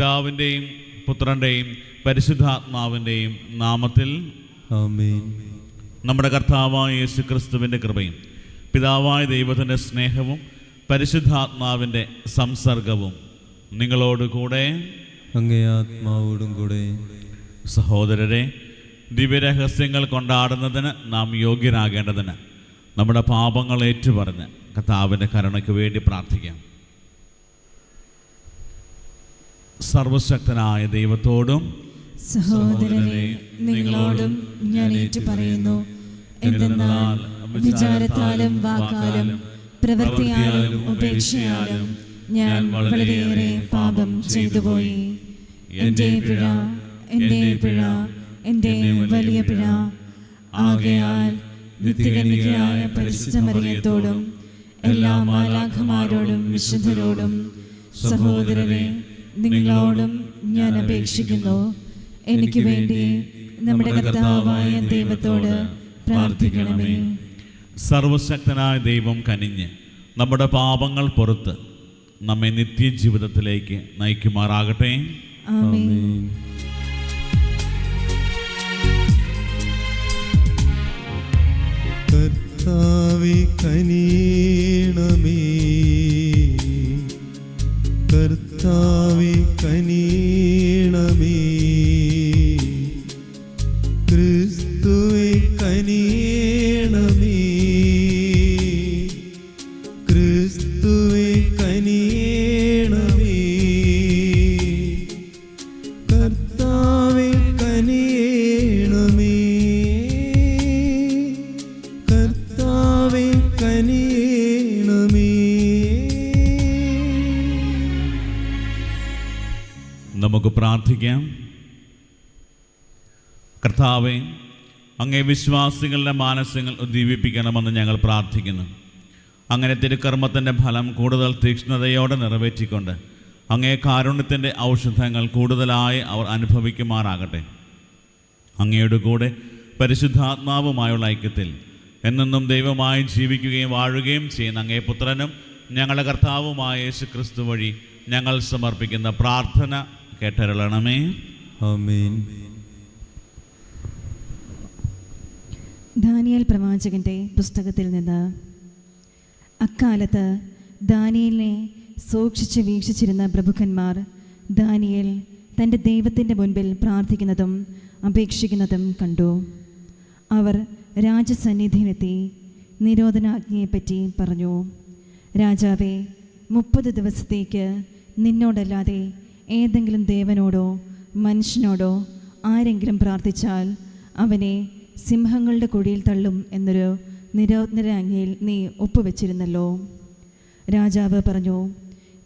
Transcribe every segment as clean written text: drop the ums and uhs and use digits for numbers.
പിതാവിൻ്റെയും പുത്രൻ്റെയും പരിശുദ്ധാത്മാവിൻ്റെയും നാമത്തിൽ ആമേൻ. നമ്മുടെ കർത്താവായ യേശുക്രിസ്തുവിൻ്റെ കൃപയും പിതാവായ ദൈവത്തിൻ്റെ സ്നേഹവും പരിശുദ്ധാത്മാവിൻ്റെ സംസർഗവും നിങ്ങളോടുകൂടെ അങ്ങേ ആത്മാവോടും കൂടെ. സഹോദരരെ, ദിവ്യരഹസ്യങ്ങൾ കൊണ്ടാടുന്നതിന് നാം യോഗ്യരാകേണ്ടതിന് നമ്മുടെ പാപങ്ങൾ ഏറ്റുപറഞ്ഞ് കർത്താവിൻ്റെ കരുണയ്ക്ക് വേണ്ടി പ്രാർത്ഥിക്കാം. സർവശക്തനായ ദൈവത്തോടും സഹോദരനെ നിങ്ങളോടും ഞാൻ ഏറ്റുപറയുന്നു, എന്തെന്നാൽ വിചാരത്താലും വാക്കാലും പ്രവൃത്തിയാലും ഉപേക്ഷയാലും ഞാൻ വളരെയേറെ പാപം ചെയ്തുപോയി. എൻ്റെ പിഴ, എൻ്റെ വലിയ പിഴ. ആകയാൽ നിത്യകന്യകയായ പരിശുദ്ധ മറിയത്തോടും എല്ലാ മാലാഖമാരോടും വിശുദ്ധരോടും സഹോദരരെ നിങ്ങളോടും ഞാൻ അപേക്ഷിക്കുന്നു, എനിക്ക് വേണ്ടി നമ്മുടെ കർത്താവായ ദൈവത്തോട് പ്രാർത്ഥിക്കണമേ. സർവശക്തനായ ദൈവം കനിഞ്ഞ് നമ്മുടെ പാപങ്ങൾ പുറത്ത് നമ്മെ നിത്യജീവിതത്തിലേക്ക് നയിക്കുമാറാകട്ടെ. ആമേൻ. കർത്താവേ കനിയണമേ, കർത്താവേ കനിയണമേ, ക്രിസ്തുവേ കനിയണമേ, ക്രിസ്തുവേ കനിയണമേ, കർത്താവേ കനിയണമേ, കർത്താവേ കനിയണമേ. നമുക്ക് പ്രാർത്ഥിക്കാം. കർത്താവേ, അങ്ങേ വിശ്വാസികളുടെ മാനസങ്ങൾ ഉദ്ദീപിപ്പിക്കണമെന്ന് ഞങ്ങൾ പ്രാർത്ഥിക്കുന്നു. അങ്ങനെ തിരുക്കർമ്മത്തിൻ്റെ ഫലം കൂടുതൽ തീക്ഷ്ണതയോടെ നിറവേറ്റിക്കൊണ്ട് അങ്ങേ കാരുണ്യത്തിൻ്റെ ഔഷധങ്ങൾ കൂടുതലായി അവർ അനുഭവിക്കുമാറാകട്ടെ. അങ്ങയുടെ കൂടെ പരിശുദ്ധാത്മാവുമായുള്ള ഐക്യത്തിൽ എന്നെന്നും ദൈവമായി ജീവിക്കുകയും വാഴുകയും ചെയ്യുന്ന അങ്ങേ പുത്രനും ഞങ്ങളുടെ കർത്താവുമായ യേശുക്രിസ്തു വഴി ഞങ്ങൾ സമർപ്പിക്കുന്ന പ്രാർത്ഥന കേട്ടരുളണമേ. ആമേൻ. ദാനിയേൽ പ്രവാചകന്റെ പുസ്തകത്തിൽ നിന്ന്. അക്കാലത്ത് ദാനിയേലിനെ സൂക്ഷിച്ച് വീക്ഷിച്ചിരുന്ന പ്രഭുക്കന്മാർ ദാനിയേൽ തൻ്റെ ദൈവത്തിൻ്റെ മുൻപിൽ പ്രാർത്ഥിക്കുന്നതും അപേക്ഷിക്കുന്നതും കണ്ടു. അവർ രാജസന്നിധിയിലെത്തി നിരോധനാജ്ഞയെപ്പറ്റി പറഞ്ഞു. രാജാവേ, 30 ദിവസത്തേക്ക് നിന്നോടല്ലാതെ ഏതെങ്കിലും ദേവനോടോ മനുഷ്യനോടോ ആരെങ്കിലും പ്രാർത്ഥിച്ചാൽ അവനെ സിംഹങ്ങളുടെ കുഴിയിൽ തള്ളും എന്നൊരു നിരോധനാജ്ഞയിൽ നീ ഒപ്പുവെച്ചിരുന്നല്ലോ. രാജാവ് പറഞ്ഞു,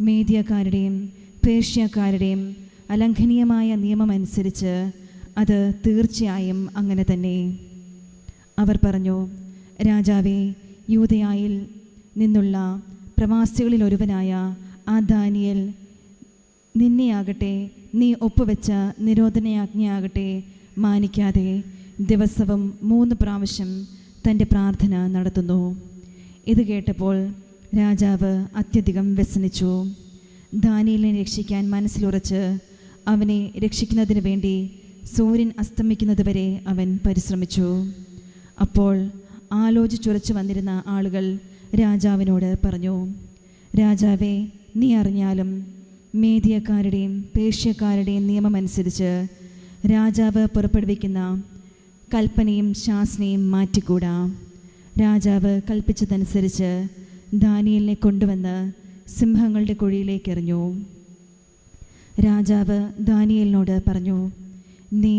മേദ്യക്കാരുടെയും പേർഷ്യക്കാരുടെയും അലംഘനീയമായ നിയമമനുസരിച്ച് അത് തീർച്ചയായും അങ്ങനെ തന്നെ. അവർ പറഞ്ഞു, രാജാവേ, യൂദയായിൽ നിന്നുള്ള പ്രവാസികളിൽ ഒരുവനായ ആ ദാനിയേൽ നിന്നെയാകട്ടെ നീ ഒപ്പുവെച്ച നിരോധനാജ്ഞയാകട്ടെ മാനിക്കാതെ ദിവസവും 3 പ്രാവശ്യം തൻ്റെ പ്രാർത്ഥന നടത്തുന്നു. ഇത് കേട്ടപ്പോൾ രാജാവ് അത്യധികം വ്യസനിച്ചു. ദാനിയേലിനെ രക്ഷിക്കാൻ മനസ്സിലുറച്ച് അവനെ രക്ഷിക്കുന്നതിന് വേണ്ടി സൂര്യൻ അസ്തമിക്കുന്നതുവരെ അവൻ പരിശ്രമിച്ചു. അപ്പോൾ ആലോചിച്ചുറച്ചു വന്നിരുന്ന ആളുകൾ രാജാവിനോട് പറഞ്ഞു, രാജാവേ, നീ അറിഞ്ഞാലും മേദ്യക്കാരുടെയും പേർഷ്യക്കാരുടെയും നിയമമനുസരിച്ച് രാജാവ് പുറപ്പെടുവിക്കുന്ന കൽപ്പനയും ശാസനയും മാറ്റിക്കൂടാ. രാജാവ് കൽപ്പിച്ചതനുസരിച്ച് ദാനിയേലിനെ കൊണ്ടുവന്ന് സിംഹങ്ങളുടെ കുഴിയിലേക്ക് എറിഞ്ഞു. രാജാവ് ദാനിയേലിനോട് പറഞ്ഞു, നീ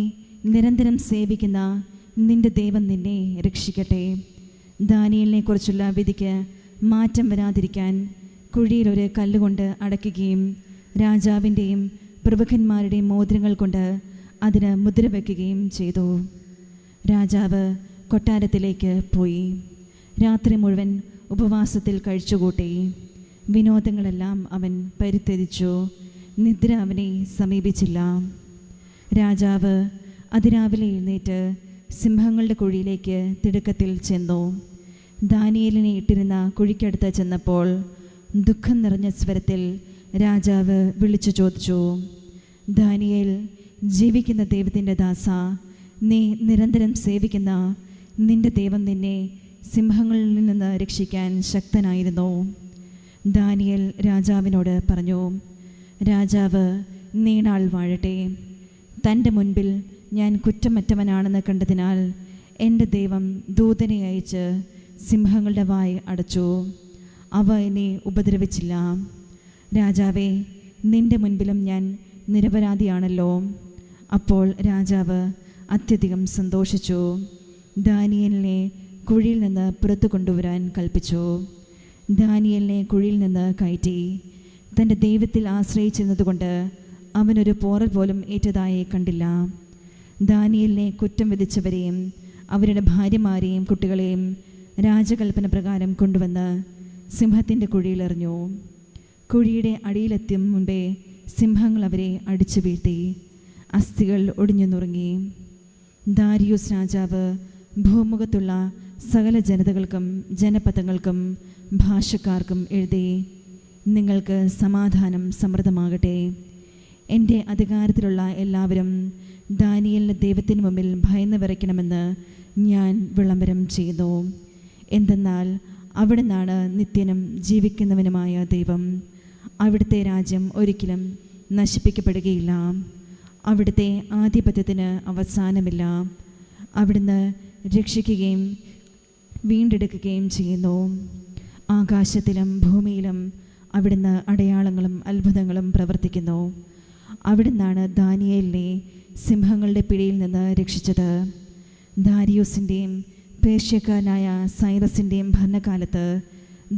നിരന്തരം സേവിക്കുന്ന നിന്റെ ദൈവം നിന്നെ രക്ഷിക്കട്ടെ. ദാനിയേലിനെ കുറിച്ചുള്ള വിധിക്ക് മാറ്റം വരാതിരിക്കാൻ കുഴിയിലൊരു കല്ലുകൊണ്ട് അടയ്ക്കുകയും രാജാവിൻ്റെയും പ്രഭുക്കന്മാരുടെയും മോതിരങ്ങൾ കൊണ്ട് അതിന് മുദ്ര വയ്ക്കുകയും ചെയ്തു. രാജാവ് കൊട്ടാരത്തിലേക്ക് പോയി രാത്രി മുഴുവൻ ഉപവാസത്തിൽ കഴിച്ചുകൂട്ടി. വിനോദങ്ങളെല്ലാം അവൻ പരിത്യജിച്ചു. നിദ്ര അവനെ സമീപിച്ചില്ല. രാജാവ് അതിരാവിലെ എഴുന്നേറ്റ് സിംഹങ്ങളുടെ കുഴിയിലേക്ക് തിടുക്കത്തിൽ ചെന്നു. ദാനിയേലിനെ ഇട്ടിരുന്ന കുഴിക്കടുത്ത് ചെന്നപ്പോൾ ദുഃഖം നിറഞ്ഞ സ്വരത്തിൽ രാജാവ് വിളിച്ചു ചോദിച്ചു, ദാനിയേൽ, ജീവിക്കുന്ന ദൈവത്തിൻ്റെ ദാസ, നീ നിരന്തരം സേവിക്കുന്ന നിന്റെ ദൈവം നിന്നെ സിംഹങ്ങളിൽ നിന്ന് രക്ഷിക്കാൻ ശക്തനായിരുന്നു. ദാനിയേൽ രാജാവിനോട് പറഞ്ഞു, രാജാവ് നീണാൾ വാഴട്ടെ. തൻ്റെ മുൻപിൽ ഞാൻ കുറ്റമറ്റവനാണെന്ന് കണ്ടതിനാൽ എൻ്റെ ദൈവം ദൂതനെ അയച്ച് സിംഹങ്ങളുടെ വായ് അടച്ചു. അവ എന്നെ ഉപദ്രവിച്ചില്ല. രാജാവേ, നിന്റെ മുൻപിലും ഞാൻ നിരപരാധിയാണല്ലോ. അപ്പോൾ രാജാവ് അത്യധികം സന്തോഷിച്ചു. ദാനിയേലിനെ കുഴിയിൽ നിന്ന് പുറത്തു കൊണ്ടുവരാൻ കൽപ്പിച്ചു. ദാനിയേലിനെ കുഴിയിൽ നിന്ന് കയറ്റി. തൻ്റെ ദൈവത്തിൽ ആശ്രയിച്ചിരുന്നതുകൊണ്ട് അവനൊരു പോറൽ പോലും ഏറ്റതായി കണ്ടില്ല. ദാനിയേലിനെ കുറ്റം വിധിച്ചവരെയും അവരുടെ ഭാര്യമാരെയും കുട്ടികളെയും രാജകൽപ്പന പ്രകാരം കൊണ്ടുവന്ന് സിംഹത്തിൻ്റെ കുഴിയിലെറിഞ്ഞു. കുഴിയുടെ അടിയിലെത്തും മുമ്പേ സിംഹങ്ങൾ അവരെ അടിച്ചു വീഴ്ത്തി. അസ്ഥികൾ ഒടിഞ്ഞു നുറുങ്ങി. ദാരിയൂസ് രാജാവ് ഭൂമുഖത്തുള്ള സകല ജനതകൾക്കും ജനപദങ്ങൾക്കും ഭാഷക്കാർക്കും എഴുതി, നിങ്ങൾക്ക് സമാധാനം സമൃദ്ധമാകട്ടെ. എൻ്റെ അധികാരത്തിലുള്ള എല്ലാവരും ദാനിയേലിൻ്റെ ദൈവത്തിന് മുമ്പിൽ ഭയന്ന് വിറയ്ക്കണമെന്ന് ഞാൻ വിളംബരം ചെയ്യുന്നു. എന്തെന്നാൽ അവിടുന്നാണ് നിത്യനും ജീവിക്കുന്നവനുമായ ദൈവം. അവിടുത്തെ രാജ്യം ഒരിക്കലും നശിപ്പിക്കപ്പെടുകയില്ല. അവിടുത്തെ ആധിപത്യത്തിന് അവസാനമില്ല. അവിടുന്ന് രക്ഷിക്കുകയും വീണ്ടെടുക്കുകയും ചെയ്യുന്നു. ആകാശത്തിലും ഭൂമിയിലും അവിടുന്ന് അടയാളങ്ങളും അത്ഭുതങ്ങളും പ്രവർത്തിക്കുന്നു. അവിടുന്നാണ് ദാനിയേലിനെ സിംഹങ്ങളുടെ പിടിയിൽ നിന്ന് രക്ഷിച്ചത്. ദാരിയൂസിൻ്റെയും പേർഷ്യക്കാരനായ സൈറസിൻ്റെയും ഭരണകാലത്ത്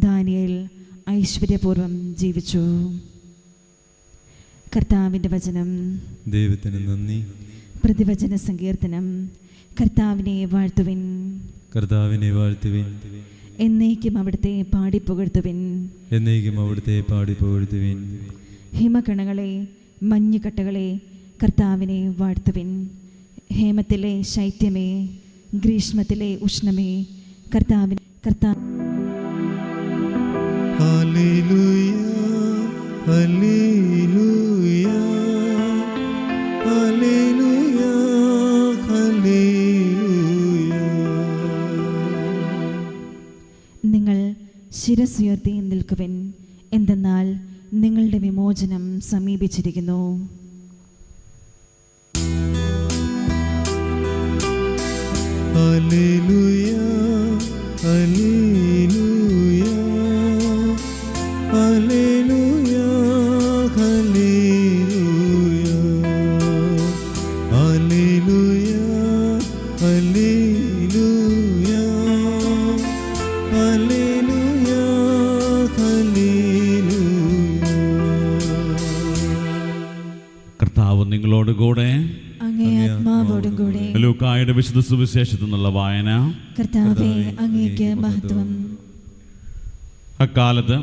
ദാനിയേൽ ഐശ്വര്യപൂർവ്വം ജീവിച്ചു. കർത്താവിൻ്റെ വചനം. ദൈവത്തിന് നന്ദി. പ്രതിവചന സങ്കീർത്തനം. കർത്താവിനെ വാഴ്ത്തുവിൻ, കർത്താവിനെ വാഴ്ത്തുവിൻ. എന്നേക്കും അവിടുത്തെ പാടി പുകഴ്ത്തുവിൻ, എന്നേക്കും അവിടുത്തെ പാടി പുകഴ്ത്തുവിൻ. ഹിമകണങ്ങളെ, മഞ്ഞുകട്ടകളെ, കർത്താവിനെ വാഴ്ത്തുവിൻ. ഹേമത്തിലെ ശൈത്യമേ, ഗ്രീഷ്മത്തിലെ ഉഷ്ണമേ, കർത്താവിന് ഹല്ലേലൂയ, ഹല്ലേലൂയ, ഹല്ലേലൂയ, ഹല്ലേലൂയ. നിങ്ങൾ ശിരസ്സുയർത്തി നിൽക്കുവിൻ, എന്തെന്നാൽ നിങ്ങളുടെ വിമോചനം സമീപിച്ചിരിക്കുന്നു. ഹല്ലേലൂയ, ഹല്ലേലൂയ, ഹല്ലേലൂയ, ഹല്ലേലൂയ, ഹല്ലേലൂയ, ഹല്ലേലൂയ, ഹല്ലേലൂയ, ഹല്ലേലൂയ. കർത്താവ് നിങ്ങളോടുകൂടെ, അങ്ങേ ആത്മാവോടും കൂടെ. ലൂക്കായുടെ വിശുദ്ധ സുവിശേഷത്തിൽ നിന്നുള്ള വായന. കർത്താവേ, അങ്ങേക്ക് മഹത്വം. അക്കാലത്ത്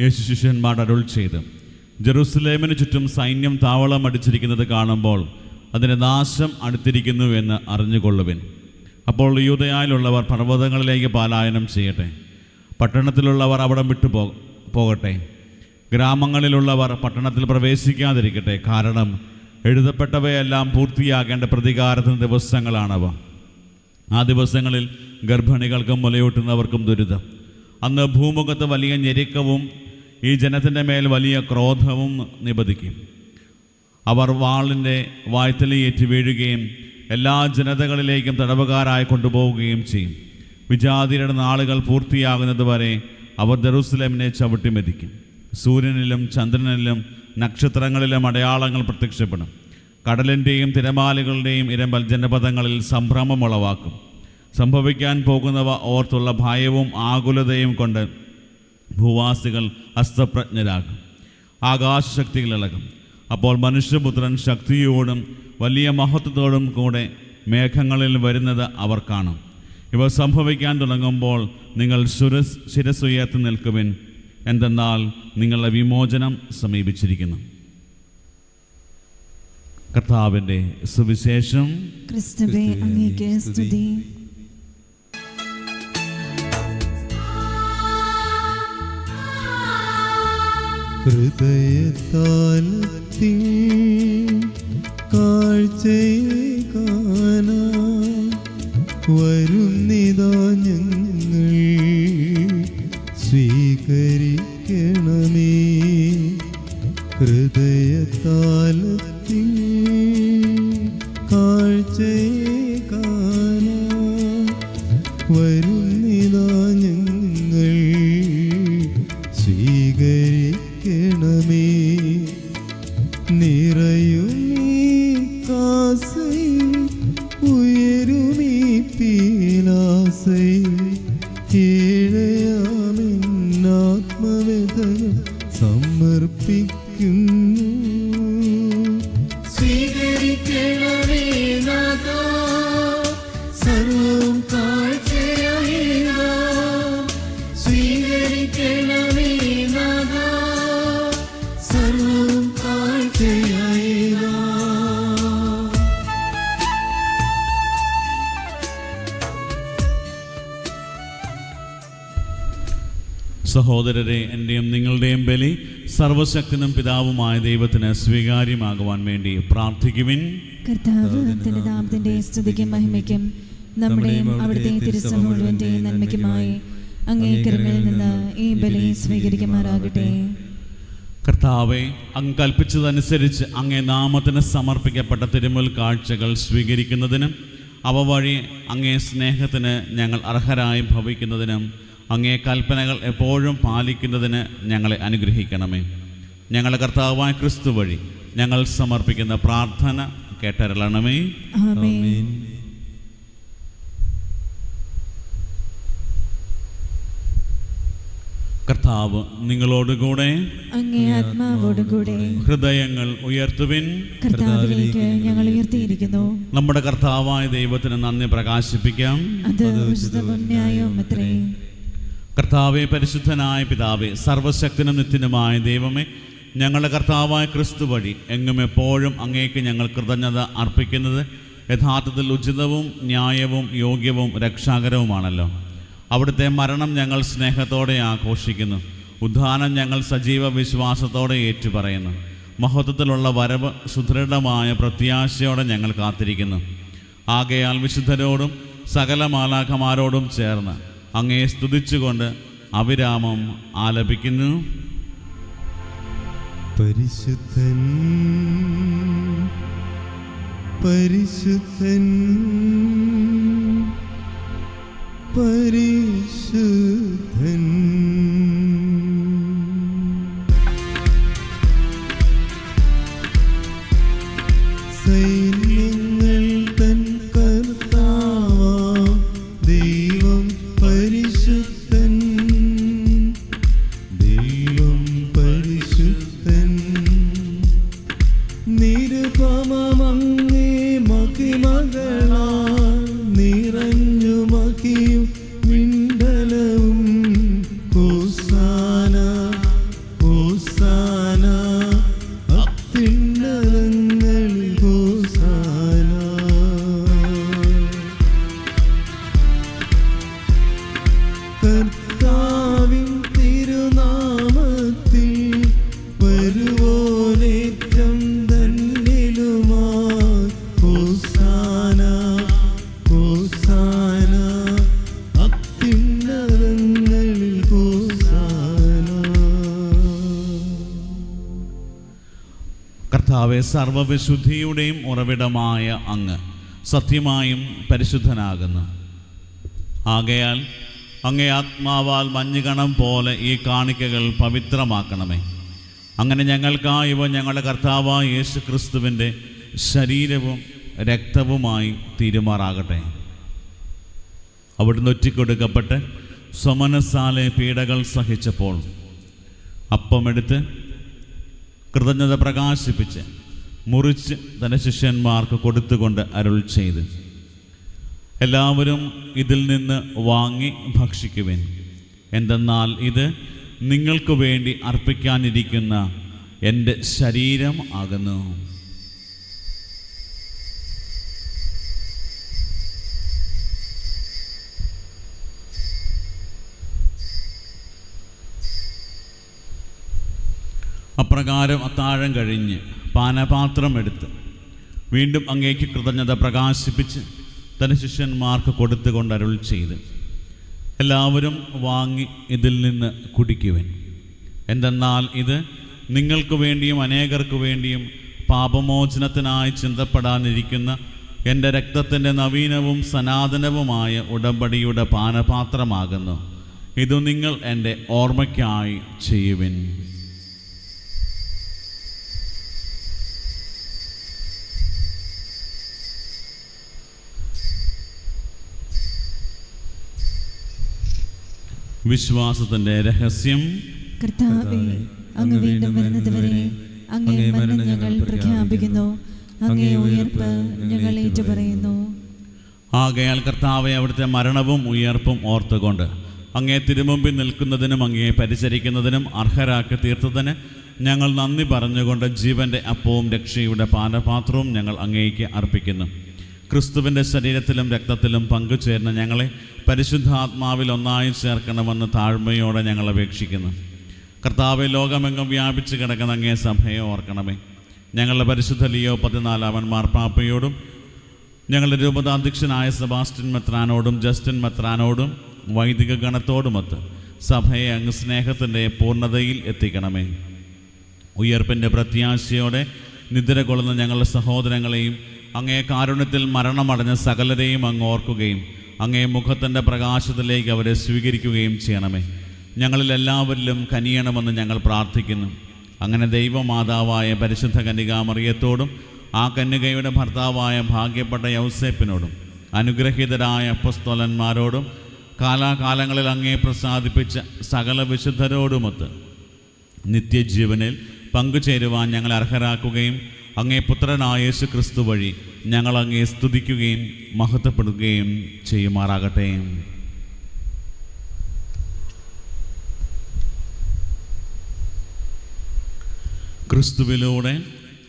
യേശു ശിഷ്യന്മാർ അരുൾ ചെയ്ത്, ജെറുസലേമിന് ചുറ്റും സൈന്യം താവളം അടിച്ചിരിക്കുന്നത് കാണുമ്പോൾ അതിൻ്റെ നാശം അടുത്തിരിക്കുന്നു എന്ന് അറിഞ്ഞുകൊള്ളുവിൻ. അപ്പോൾ യൂദയായിലുള്ളവർ പർവ്വതങ്ങളിലേക്ക് പലായനം ചെയ്യട്ടെ. പട്ടണത്തിലുള്ളവർ അവിടം വിട്ടു പോകട്ടെ. ഗ്രാമങ്ങളിലുള്ളവർ പട്ടണത്തിൽ പ്രവേശിക്കാതിരിക്കട്ടെ. കാരണം എഴുതപ്പെട്ടവയെല്ലാം പൂർത്തിയാകേണ്ട പ്രതികാരത്തിന് ദിവസങ്ങളാണവ. ആ ദിവസങ്ങളിൽ ഗർഭിണികൾക്കും മുലയൂട്ടുന്നവർക്കും ദുരിതം. അന്ന് ഭൂമുഖത്ത് വലിയ ഞെരുക്കവും ഈ ജനത്തിൻ്റെ മേൽ വലിയ ക്രോധവും നിപതിക്കും. അവർ വാളിൻ്റെ വായ്ത്തലയേറ്റ് വീഴുകയും എല്ലാ ജനതകളിലേക്കും തടവുകാരായി കൊണ്ടുപോവുകയും ചെയ്യും. വിജാതിയുടെ നാളുകൾ പൂർത്തിയാകുന്നത് വരെ അവർ ജെറുസലേമിനെ ചവിട്ടിമെതിക്കും. സൂര്യനിലും ചന്ദ്രനിലും നക്ഷത്രങ്ങളിലും അടയാളങ്ങൾ പ്രത്യക്ഷപ്പെടും. കടലിൻ്റെയും തിരമാലകളുടെയും ഇരമ്പൽ ജനപദങ്ങളിൽ സംഭ്രമം ഉളവാക്കും. സംഭവിക്കാൻ പോകുന്നവ ഓർത്തുള്ള ഭയവും ആകുലതയും കൊണ്ട് ഭൂവാസികൾ അസ്തപ്രജ്ഞരാകും. ആകാശശക്തികൾ ഇളകും. അപ്പോൾ മനുഷ്യപുത്രൻ ശക്തിയോടും വലിയ മഹത്വത്തോടും കൂടെ മേഘങ്ങളിൽ വരുന്നത് അവർ കാണും. ഇവ സംഭവിക്കാൻ തുടങ്ങുമ്പോൾ നിങ്ങൾ ശിരസ്സുയർത്തി നിൽക്കുവിൻ, എന്തെന്നാൽ നിങ്ങളുടെ വിമോചനം സമീപിച്ചിരിക്കുന്നു. കർത്താവിൻ്റെ സുവിശേഷം. ക്രിസ്തുവേ, അങ്ങേക്ക് സ്തുതി. ഹൃദയത്താലത്തിൽ കാഴ്ചയേകാനായി വരുന്നിതാ ഞങ്ങൾ, സ്വീകരിക്കണമേ ഹൃദയതാലത്തിൽ. കാഴ്ചയേകാനായി വരുന്നിതാ ഞങ്ങൾ, സ്വീകരിക്കണമേ. നിറയുമീ കാസയിൽ ഉയരുമീ പീലാസയിൽ, ഏഴയാമെന്നാത്മവേദന സമർപ്പിക്കുന്നു. സ്വീകരിക്കണമേ നാഥാ, സർവ്വം കാഴ്ചയായിതാ. സ്വീകരിക്കണമേ നാഥാ, സർവ്വം കാഴ്ചയായിതാ. സഹോദരരെ, എൻ്റെയും നിങ്ങളുടെയും ബലി സർവശക്തനും പിതാവുമായ ദൈവത്തിന് സ്വീകാര്യമാകുവാൻ വേണ്ടി പ്രാർത്ഥിക്കുവിൻ. കർത്താവ് തന്റെ നാമത്തിന്റെ സ്തുതിക്കും മഹിമയ്ക്കും നമ്മുടെയും അവിടുത്തെ തിരുസഭ മുഴുവന്റെയും നന്മയ്ക്കുമായി അങ്ങേ കരങ്ങളിൽ നിന്ന് ഈ ബലി സ്വീകരിക്കുമാറാകട്ടെ. കർത്താവെ, അങ്ങ് കൽപ്പിച്ചതനുസരിച്ച് അങ്ങേ നാമത്തിന് സമർപ്പിക്കപ്പെട്ട തിരുമുൽ കാഴ്ചകൾ സ്വീകരിക്കുന്നതിനും അവ വഴി അങ്ങേ സ്നേഹത്തിന് ഞങ്ങൾ അർഹരായി ഭവിക്കുന്നതിനും അങ്ങേ കൽപ്പനകൾ എപ്പോഴും പാലിക്കുന്നതിന് ഞങ്ങളെ അനുഗ്രഹിക്കണമേ. ഞങ്ങളുടെ കർത്താവായ ക്രിസ്തു വഴി ഞങ്ങൾ സമർപ്പിക്കുന്ന പ്രാർത്ഥന കേട്ടരുളണമേ. ആമേൻ. കർത്താവ് നിങ്ങളോടുകൂടെ, അങ്ങേ ആത്മാവോടുകൂടെ. ഹൃദയങ്ങൾ ഉയർത്തുവിൻ. കർത്താവിലേക്ക് ഞങ്ങൾ ഉയർത്തിയിരിക്കുന്നു. നമ്മുടെ കർത്താവായ ദൈവത്തിന് നന്ദി പ്രകാശിപ്പിക്കാം. അത് ഉചിതവും ന്യായവും അത്രേ. കർത്താവെ, പരിശുദ്ധനായ പിതാവേ, സർവശക്തനും നിത്യനുമായ ദൈവമേ, ഞങ്ങളുടെ കർത്താവായ ക്രിസ്തു വഴി എങ്ങും എപ്പോഴും അങ്ങേക്ക് ഞങ്ങൾ കൃതജ്ഞത അർപ്പിക്കുന്നത് യഥാർത്ഥത്തിൽ ഉചിതവും ന്യായവും യോഗ്യവും രക്ഷാകരവുമാണല്ലോ. അവിടുത്തെ മരണം ഞങ്ങൾ സ്നേഹത്തോടെ ആഘോഷിക്കുന്നു. ഉദ്ധാനം ഞങ്ങൾ സജീവ വിശ്വാസത്തോടെ ഏറ്റുപറയുന്നു. മഹത്വത്തിലുള്ള വരവ് സുദൃഢമായ പ്രത്യാശയോടെ ഞങ്ങൾ കാത്തിരിക്കുന്നു. ആകയാൽ വിശുദ്ധരോടും സകല മാലാഖമാരോടും ചേർന്ന് അങ്ങേ സ്തുതിച്ചുകൊണ്ട് അവിരാമം ആലപിക്കുന്നു. പരിശുദ്ധൻ പരിശുദ്ധൻ പരിശുദ്ധൻ. സൈന്യങ്ങൾ തൻ കർത്താവാം ദൈവം പരിശുദ്ധൻ, ദൈവം പരിശുദ്ധൻ. നിരുപമമങ്ങേ മഹിമകളാൽ നിറഞ്ഞു മഹിയും വിണ്ടലവും. ഹോസാന ഹോസാന അത്യുന്നതങ്ങളിൽ ഹോസാന. കർത്താവിൻ തിരുനാമത്തിൽ വരുവോനേറ്റം ധന്യനുമായി. ഹോസാന ഹോസാന അത്യുന്നതങ്ങളിൽ ഹോസാന. കർത്താവെ, സർവവിശുദ്ധിയുടെയും ഉറവിടമായ അങ്ങ് സത്യമായും പരിശുദ്ധനാകുന്നു. ആകയാൽ അങ്ങേ ആത്മാവാൽ മഞ്ഞുകണം പോലെ ഈ കാണിക്കകൾ പവിത്രമാക്കണമേ. അങ്ങനെ ഞങ്ങൾക്കായി ഇവ ഞങ്ങളുടെ കർത്താവായ യേശു ക്രിസ്തുവിൻ്റെ ശരീരവും രക്തവുമായി തീരുമാറാകട്ടെ. അവിടുന്ന് ഒറ്റിക്കൊടുക്കപ്പെട്ട് സ്വമനസാലെ പീഡകൾ സഹിച്ചപ്പോൾ അപ്പമെടുത്ത് കൃതജ്ഞത പ്രകാശിപ്പിച്ച് മുറിച്ച് തൻ്റെ ശിഷ്യന്മാർക്ക് കൊടുത്തുകൊണ്ട് അരുൾ ചെയ്ത്, എല്ലാവരും ഇതിൽ നിന്ന് വാങ്ങി ഭക്ഷിക്കുവിൻ. എന്തെന്നാൽ ഇത് നിങ്ങൾക്ക് വേണ്ടി അർപ്പിക്കാനിരിക്കുന്ന എൻ്റെ ശരീരം ആകുന്നു. അപ്രകാരം അത്താഴം കഴിഞ്ഞ് പാനപാത്രം എടുത്ത് വീണ്ടും അങ്ങേക്ക് കൃതജ്ഞത പ്രകാശിപ്പിച്ച് തൻ്റെ ശിഷ്യന്മാർക്ക് കൊടുത്തുകൊണ്ട് അരുൾ ചെയ്ത്, എല്ലാവരും വാങ്ങി ഇതിൽ നിന്ന് കുടിക്കുവൻ. എന്തെന്നാൽ ഇത് നിങ്ങൾക്ക് വേണ്ടിയും അനേകർക്ക് വേണ്ടിയും പാപമോചനത്തിനായി ചിന്തപ്പെടാനിരിക്കുന്ന എൻ്റെ രക്തത്തിൻ്റെ നവീനവും സനാതനവുമായ ഉടമ്പടിയുടെ പാനപാത്രമാകുന്നു. ഇത് നിങ്ങൾ എൻ്റെ ഓർമ്മയ്ക്കായി ചെയ്യുവിൻ. വിശ്വാസത്തിൻ്റെ രഹസ്യം. കർത്താവേ, അങ്ങ് വീണ്ടും വരുന്നതുവരെ അങ്ങേ മരണം ഞങ്ങൾ പ്രഖ്യാപിക്കുന്നു, അങ്ങേ ഉയർപ്പ് ഞങ്ങൾ ഏറ്റുപറയുന്നു. ആകയാൽ കർത്താവെ, അവിടുത്തെ മരണവും ഉയർപ്പും ഓർത്തുകൊണ്ട് അങ്ങേ തിരുമുമ്പിൽ നിൽക്കുന്നതിനും അങ്ങയെ പരിചരിക്കുന്നതിനും അർഹരാക്കി തീർത്തതിന് ഞങ്ങൾ നന്ദി പറഞ്ഞുകൊണ്ട് ജീവൻ്റെ അപ്പവും രക്ഷയുടെ പാനപാത്രവും ഞങ്ങൾ അങ്ങേക്ക് അർപ്പിക്കുന്നു. ക്രിസ്തുവിൻ്റെ ശരീരത്തിലും രക്തത്തിലും പങ്കുചേർന്ന ഞങ്ങളെ പരിശുദ്ധാത്മാവിൽ ഒന്നായി ചേർക്കണമെന്ന് താഴ്മയോടെ ഞങ്ങൾ അപേക്ഷിക്കുന്നു. കർത്താവെ, ലോകമെങ്ങും വ്യാപിച്ച് കിടക്കുന്ന അങ്ങേ സഭയെ ഓർക്കണമേ. ഞങ്ങളുടെ പരിശുദ്ധ ലിയോ 14 മാർപ്പാപ്പയോടും ഞങ്ങളുടെ രൂപതാധ്യക്ഷനായ സെബാസ്റ്റ്യൻ മെത്രാനോടും ജസ്റ്റിൻ മെത്രാനോടും വൈദിക ഗണത്തോടുമൊത്ത് സഭയെ അങ്ങ് സ്നേഹത്തിൻ്റെ പൂർണ്ണതയിൽ എത്തിക്കണമേ. ഉയർപ്പിൻ്റെ പ്രത്യാശയോടെ നിദ്ര കൊള്ളുന്ന ഞങ്ങളുടെ സഹോദരങ്ങളെയും അങ്ങേ കാരുണ്യത്തിൽ മരണമടഞ്ഞ സകലരെയും അങ്ങ് ഓർക്കുകയും അങ്ങേ മുഖത്തിൻ്റെ പ്രകാശത്തിലേക്ക് അവരെ സ്വീകരിക്കുകയും ചെയ്യണമേ. ഞങ്ങളിൽ എല്ലാവരിലും കനിയണമെന്ന് ഞങ്ങൾ പ്രാർത്ഥിക്കുന്നു. അങ്ങനെ ദൈവമാതാവായ പരിശുദ്ധ കന്യകാമറിയത്തോടും ആ കന്യകയുടെ ഭർത്താവായ ഭാഗ്യപ്പെട്ട യൗസേപ്പിനോടും അനുഗ്രഹീതരായ അപ്പസ്തോലന്മാരോടും കാലാകാലങ്ങളിൽ അങ്ങേ പ്രസാദിപ്പിച്ച സകല വിശുദ്ധരോടുമൊത്ത് നിത്യജീവനിൽ പങ്കുചേരുവാൻ ഞങ്ങളെ അർഹരാക്കുകയും അങ്ങേ പുത്രനായ യേശു ക്രിസ്തു വഴി ഞങ്ങൾ അങ്ങേ സ്തുതിക്കുകയും മഹത്വപ്പെടുകയും ചെയ്യുമാറാകട്ടെ. ക്രിസ്തുവിലൂടെ,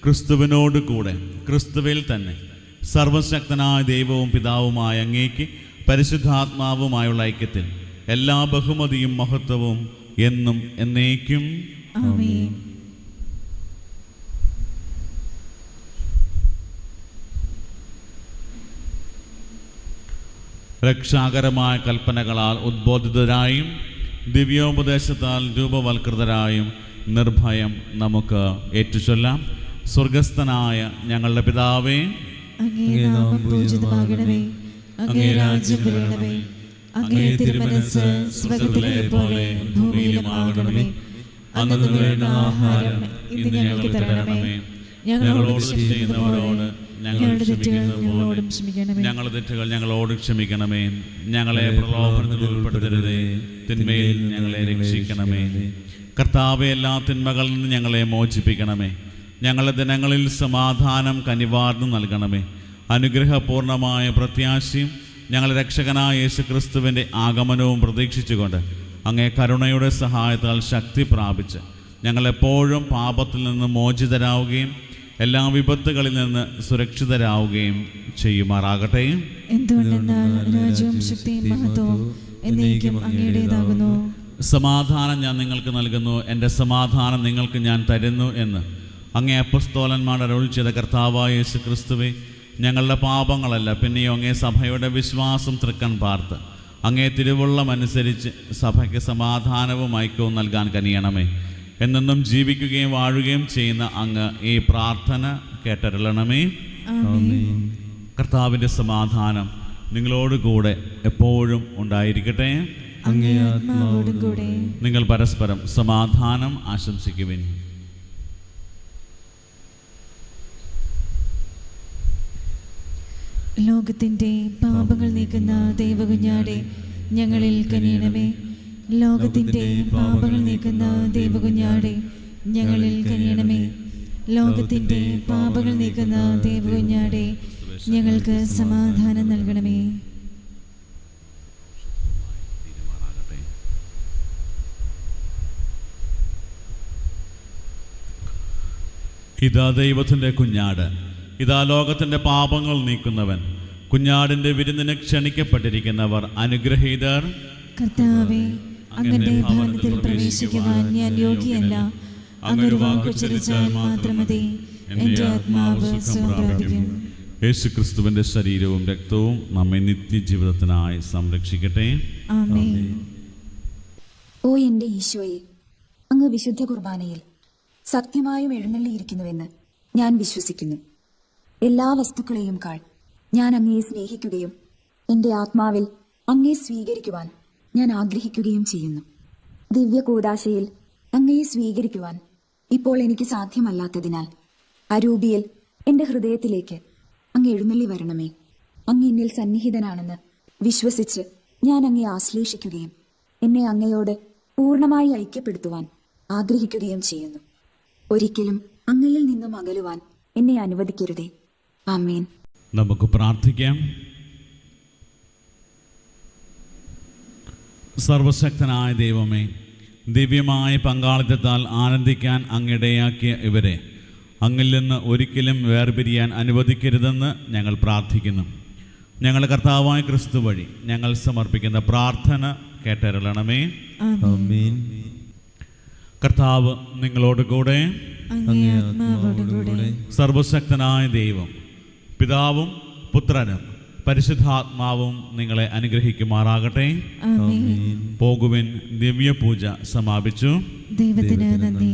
ക്രിസ്തുവിനോട് കൂടെ, ക്രിസ്തുവിൽ തന്നെ സർവശക്തനായ ദൈവവും പിതാവുമായ അങ്ങേക്ക് പരിശുദ്ധാത്മാവുമായുള്ള ഐക്യത്തിൽ എല്ലാ ബഹുമതിയും മഹത്വവും എന്നും എന്നേക്കും ആമേൻ. രക്ഷാകരമായ കൽപ്പനകളാൽ ഉദ്ബോധിതരായും ദിവ്യോപദേശത്താൽ രൂപവൽകൃതരായും നിർഭയം നമുക്ക് ഏറ്റുചൊല്ലാം. സ്വർഗസ്ഥനായ ഞങ്ങളുടെ പിതാവേ, അങ്ങേ നാമം പൂജിതമാകണമേ, അങ്ങേ രാജ്യം വരണമേ, അങ്ങേ തിരുമനസ്സ് സ്വർഗ്ഗത്തിലെ പോലെ ഭൂമിയിലുമാകണമേ. അന്നു വേണ്ട ആഹാരം ഇന്ന് ഞങ്ങൾക്ക് തരണമേ. ഞങ്ങളോട് ചെയ്യുന്നവരോട് ഞങ്ങളുടെ തെറ്റുകൾ ഞങ്ങളോടും ക്ഷമിക്കണമേ. ഞങ്ങളുടെ തെറ്റുകൾ ഞങ്ങളോട് ക്ഷമിക്കണമേ. ഞങ്ങളെ പ്രലോഭനത്തിൽ ഉൾപ്പെടുത്തരുതേ, തിന്മയിൽ ഞങ്ങളെ രക്ഷിക്കണമേ. കർത്താവെ, എല്ലാ തിന്മകളിൽ നിന്ന് ഞങ്ങളെ മോചിപ്പിക്കണമേ. ഞങ്ങളുടെ ദിനങ്ങളിൽ സമാധാനം കനിവാർന്നു നൽകണമേ. അനുഗ്രഹപൂർണമായ പ്രത്യാശയും ഞങ്ങളുടെ രക്ഷകനായ യേശു ക്രിസ്തുവിൻ്റെ ആഗമനവും പ്രതീക്ഷിച്ചുകൊണ്ട് അങ്ങേ കരുണയുടെ സഹായത്താൽ ശക്തി പ്രാപിച്ച് ഞങ്ങളെപ്പോഴും പാപത്തിൽ നിന്ന് മോചിതരാവുകയും എല്ലാ വിപത്തുകളിൽ നിന്ന് സുരക്ഷിതരാവുകയും ചെയ്യുമാറാകട്ടെ. എന്തുകൊണ്ടെന്നാൽ രാജ്യവും ശക്തിയും മഹത്വവും എന്നേക്കും അങ്ങയുടേതാകുന്നു. സമാധാനം ഞാൻ നിങ്ങൾക്ക് നൽകുന്നു, എൻ്റെ സമാധാനം നിങ്ങൾക്ക് ഞാൻ തരുന്നു എന്ന് അങ്ങേ അപ്പസ്തോലന്മാർ അരുളി ചെയ്ത കർത്താവായ യേശു ക്രിസ്തുവേ, ഞങ്ങളുടെ പാപങ്ങളല്ല പിന്നെയോ അങ്ങേ സഭയുടെ വിശ്വാസം തൃക്കൺ പാർത്ത് അങ്ങേ തിരുവുള്ളമനുസരിച്ച് സഭയ്ക്ക് സമാധാനവും ഐക്യവും നൽകാൻ കനിയണമേ. എന്നെന്നും ജീവിക്കുകയും വാഴുകയും ചെയ്യുന്ന അങ്ങ് ഈ പ്രാർത്ഥന കേട്ടരുളണമേ. കർത്താവിൻ്റെ സമാധാനം നിങ്ങളോടുകൂടെ എപ്പോഴും ഉണ്ടായിരിക്കട്ടെ. നിങ്ങൾ പരസ്പരം സമാധാനം ആശംസിക്കുവിൻ. ലോകത്തിൻ്റെ പാപങ്ങൾ നീക്കുന്ന ദൈവകുഞ്ഞാടെ ഞങ്ങളിൽ കനിയണമേ. ലോകത്തിൻ്റെ പാപങ്ങൾ നീക്കുന്ന ദൈവകുഞ്ഞാടെ ഞങ്ങളിൽ കനിയണമേ. ലോകത്തിൻ്റെ പാപങ്ങൾ നീക്കുന്ന ദൈവകുഞ്ഞാടെ ഞങ്ങൾക്ക് സമാധാനം നൽകണമേ. ഇതാ ദൈവത്തിൻ്റെ കുഞ്ഞാട്, ഇതാ ലോകത്തിൻ്റെ പാപങ്ങൾ നീക്കുന്നവൻ. കുഞ്ഞാടിൻ്റെ വിരുന്നിന് ക്ഷണിക്കപ്പെട്ടിരിക്കുന്നവർ അനുഗ്രഹീതർ. കർത്താവേ, അങ്ങയുടെ ഭവനത്തിൽ പ്രവേശിക്കുവാൻ ഞാൻ യോഗ്യയല്ല. അങ്ങൊരു വാക്കുച്ചരിച്ചാൽ മാത്രം മതി, എൻ്റെ ആത്മാവ് സുഖം പ്രാപിക്കും. യേശുക്രിസ്തുവിൻ്റെ ശരീരവും രക്തവും നമ്മെ നിത്യജീവിതത്തിനായി സംരക്ഷിക്കട്ടെ. ആമേൻ. ഓ എൻ്റെ ഈശോയെ, അങ്ങ് വിശുദ്ധ കുർബാനയിൽ സത്യമായും എഴുന്നള്ളിയിരിക്കുന്നുവെന്ന് ഞാൻ വിശ്വസിക്കുന്നു. എല്ലാ വസ്തുക്കളെയും കാൾ ഞാൻ അങ്ങയെ സ്നേഹിക്കുകയും എൻ്റെ ആത്മാവിൽ അങ്ങയെ സ്വീകരിക്കുവാൻ ഞാൻ ആഗ്രഹിക്കുകയും ചെയ്യുന്നു. ദിവ്യ കൂദാശയിൽ അങ്ങയെ സ്വീകരിക്കുവാൻ ഇപ്പോൾ എനിക്ക് സാധ്യമല്ലാത്തതിനാൽ അരൂപിയിൽ എൻ്റെ ഹൃദയത്തിലേക്ക് അങ്ങ് എഴുന്നള്ളി വരണമേ. അങ്ങ് എന്നിൽ സന്നിഹിതനാണെന്ന് വിശ്വസിച്ച് ഞാൻ അങ്ങയെ ആശ്ലേഷിക്കുകയും എന്നെ അങ്ങയോട് പൂർണ്ണമായി ഐക്യപ്പെടുത്തുവാൻ ആഗ്രഹിക്കുകയും ചെയ്യുന്നു. ഒരിക്കലും അങ്ങയിൽ നിന്നും അകലുവാൻ എന്നെ അനുവദിക്കരുതേ. ആമേൻ. നമുക്ക് പ്രാർത്ഥിക്കാം. സർവശക്തനായ ദൈവമേ, ദിവ്യമായ പങ്കാളിത്തത്താൽ ആനന്ദിക്കാൻ അങ്ങിടയാക്കിയ ഇവരെ അങ്ങിൽ നിന്ന് ഒരിക്കലും വേർപിരിയാൻ അനുവദിക്കരുതെന്ന് ഞങ്ങൾ പ്രാർത്ഥിക്കുന്നു. ഞങ്ങളുടെ കർത്താവായ ക്രിസ്തു വഴി ഞങ്ങൾ സമർപ്പിക്കുന്ന പ്രാർത്ഥന കേട്ടരുളണമേ. ആമേൻ. കർത്താവ് നിങ്ങളോട് കൂടെ. അങ്ങേ ആത്മാവോടുകൂടെ. സർവശക്തനായ ദൈവം പിതാവും പുത്രനും പരിശുദ്ധാത്മാവും നിങ്ങളെ അനുഗ്രഹിക്കുമാറാകട്ടെ. ആമേൻ. പോകുവിൻ. ദിവ്യപൂജ സമാപിച്ചു. ദൈവത്തിന് നന്ദി.